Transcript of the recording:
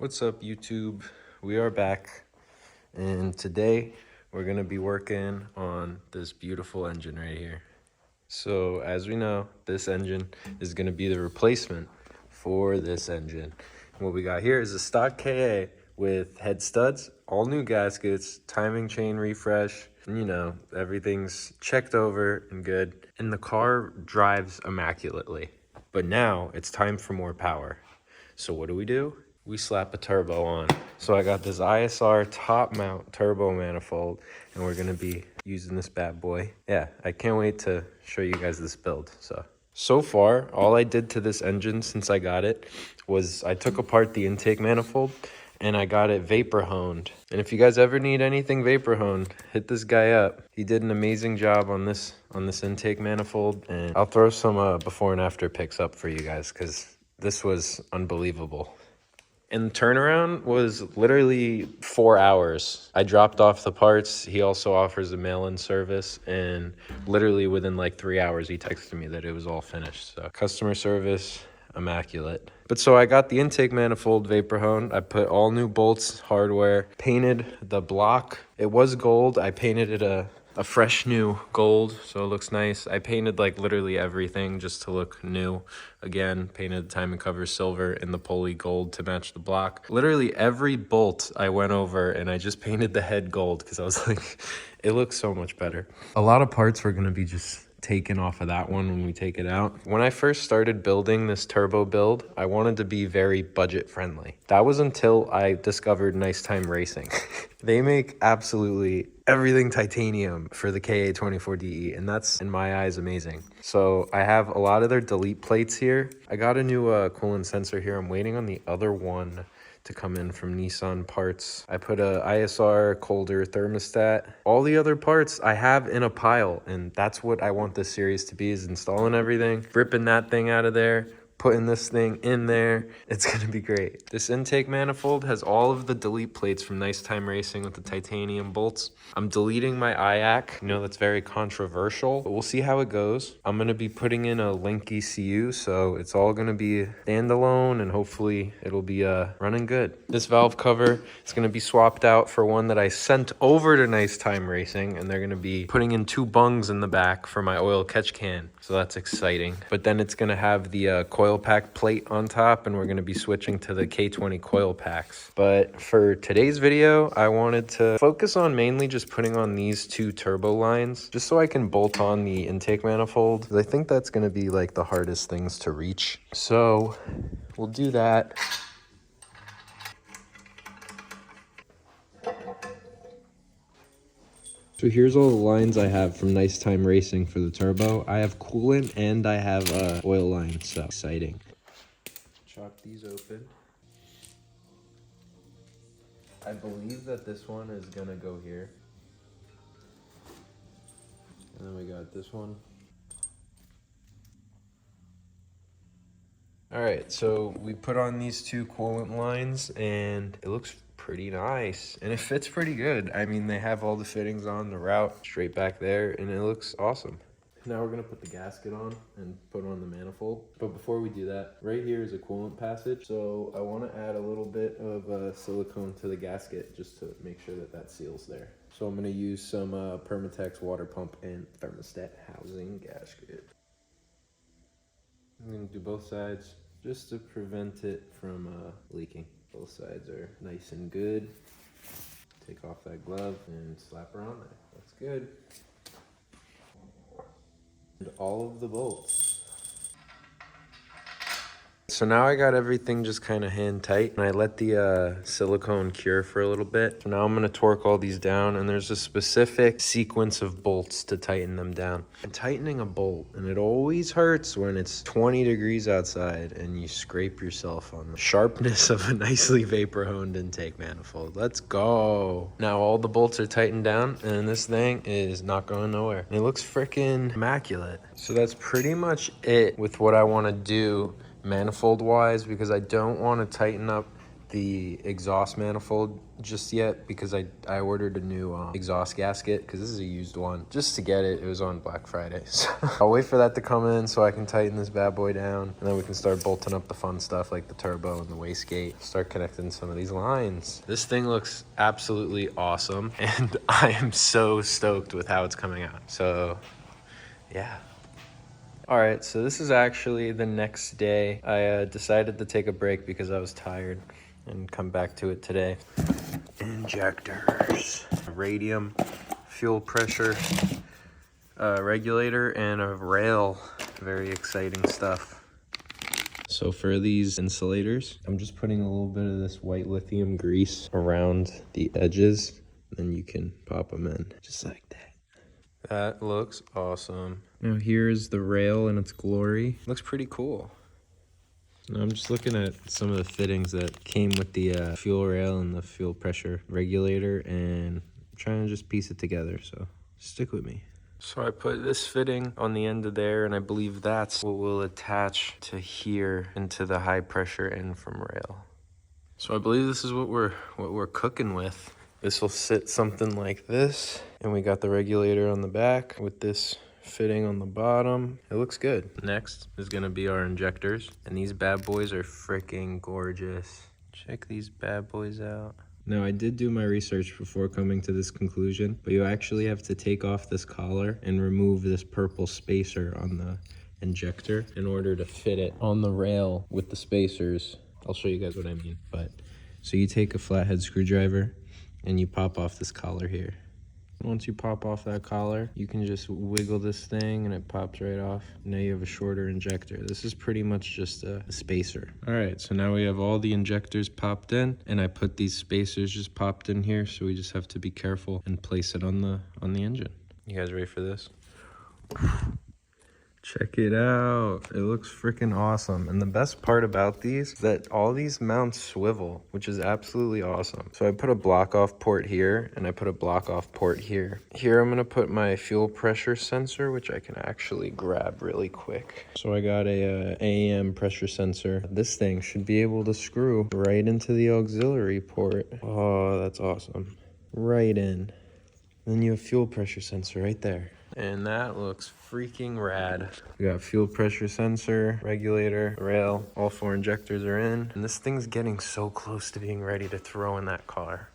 What's up, YouTube? We are back, and today we're gonna be working on this beautiful engine right here. So, as we know, this engine is gonna be the replacement for this engine. What we got here is a stock KA with head studs, all new gaskets, timing chain refresh, and everything's checked over and good. And the car drives immaculately. But now it's time for more power. So what do? We slap a turbo on. So I got this ISR top mount turbo manifold, and we're gonna be using this bad boy. Yeah, I can't wait to show you guys this build. So far, all I did to this engine since I got it was I took apart the intake manifold and I got it vapor honed. And if you guys ever need anything vapor honed, hit this guy up. He did an amazing job on this intake manifold, and I'll throw some before and after pics up for you guys because this was unbelievable. And the turnaround was literally 4 hours. I dropped off the parts. He also offers a mail-in service, and literally within like 3 hours, he texted me that it was all finished. So customer service, immaculate. But so I got the intake manifold vapor honed. I put all new bolts, hardware, painted the block. It was gold. I painted it a fresh new gold, so it looks nice. I painted like literally everything just to look new. Again, painted the timing cover silver and the pulley gold to match the block. Literally every bolt I went over and I just painted the head gold because I was like, it looks so much better. A lot of parts were gonna be just taken off of that one when we take it out. When I first started building this turbo build, I wanted to be very budget friendly. That was until I discovered Nice Time Racing. They make absolutely everything titanium for the KA24DET, and that's, in my eyes, amazing. So I have a lot of their delete plates here. I got a new coolant sensor here. I'm waiting on the other one to come in from Nissan parts. I put a ISR colder thermostat. All the other parts I have in a pile, and that's what I want this series to be, is installing everything, ripping that thing out of there, putting this thing in there. It's gonna be great. This intake manifold has all of the delete plates from Nice Time Racing with the titanium bolts. I'm deleting my IAC. That's very controversial, but we'll see how it goes. I'm gonna be putting in a Link ECU, so it's all gonna be standalone, and hopefully it'll be running good. This valve cover is gonna be swapped out for one that I sent over to Nice Time Racing, and they're gonna be putting in 2 bungs in the back for my oil catch can, so that's exciting. But then it's gonna have the coil pack plate on top, and we're going to be switching to the K20 coil packs. But for today's video, I wanted to focus on mainly just putting on these 2 turbo lines just so I can bolt on the intake manifold, because I think that's going to be like the hardest things to reach. So we'll do that. So here's all the lines I have from Nice Time Racing for the turbo. I have coolant and I have oil line, so exciting. Chop these open. I believe that this one is gonna go here. And then we got this one. All right, so we put on these 2 coolant lines, and it looks pretty nice, and it fits pretty good. I mean, they have all the fittings on the route straight back there, and it looks awesome. Now we're gonna put the gasket on and put on the manifold. But before we do that, right here is a coolant passage. So I wanna add a little bit of silicone to the gasket just to make sure that that seals there. So I'm gonna use some Permatex water pump and thermostat housing gasket. I'm gonna do both sides just to prevent it from leaking. Both sides are nice and good. Take off that glove and slap her on there. That's good. And all of the bolts. So now I got everything just kind of hand tight, and I let the silicone cure for a little bit. So now I'm gonna torque all these down, and there's a specific sequence of bolts to tighten them down. I'm tightening a bolt, and it always hurts when it's 20 degrees outside and you scrape yourself on the sharpness of a nicely vapor honed intake manifold. Let's go. Now all the bolts are tightened down, and this thing is not going nowhere. It looks freaking immaculate. So that's pretty much it with what I wanna do manifold wise, because I don't want to tighten up the exhaust manifold just yet because I ordered a new exhaust gasket because this is a used one. Just to get it, it was on Black Friday. So I'll wait for that to come in so I can tighten this bad boy down, and then we can start bolting up the fun stuff like the turbo and the wastegate. Start connecting some of these lines. This thing looks absolutely awesome, and I am so stoked with how it's coming out. So yeah. All right, so this is actually the next day. I decided to take a break because I was tired and come back to it today. Injectors, radium, fuel pressure regulator, and a rail. Very exciting stuff. So for these insulators, I'm just putting a little bit of this white lithium grease around the edges. Then you can pop them in just like that. That looks awesome. Now here's the rail in its glory. Looks pretty cool. Now I'm just looking at some of the fittings that came with the fuel rail and the fuel pressure regulator, and I'm trying to just piece it together, so stick with me. So I put this fitting on the end of there, and I believe that's what will attach to here into the high pressure end from rail. So I believe this is what we're cooking with. This will sit something like this, and we got the regulator on the back with this fitting on the bottom. It looks good. Next is gonna be our injectors, and these bad boys are freaking gorgeous. Check these bad boys out. Now, I did do my research before coming to this conclusion, but you actually have to take off this collar and remove this purple spacer on the injector in order to fit it on the rail with the spacers. I'll show you guys what I mean. But so you take a flathead screwdriver and you pop off this collar here. Once you pop off that collar, you can just wiggle this thing and it pops right off. Now you have a shorter injector. This is pretty much just a spacer. All right, so now we have all the injectors popped in, and I put these spacers just popped in here, so we just have to be careful and place it on the engine. You guys ready for this? Check it out. It looks freaking awesome. And the best part about these is that all these mounts swivel, which is absolutely awesome. So I put a block off port here, and I put a block off port here. Here I'm gonna put my fuel pressure sensor, which I can actually grab really quick. So I got a AEM pressure sensor. This thing should be able to screw right into the auxiliary port. Oh, that's awesome. Right in. Then you have fuel pressure sensor right there. And that looks freaking rad. We got fuel pressure sensor, regulator, rail, all 4 injectors are in. And this thing's getting so close to being ready to throw in that car.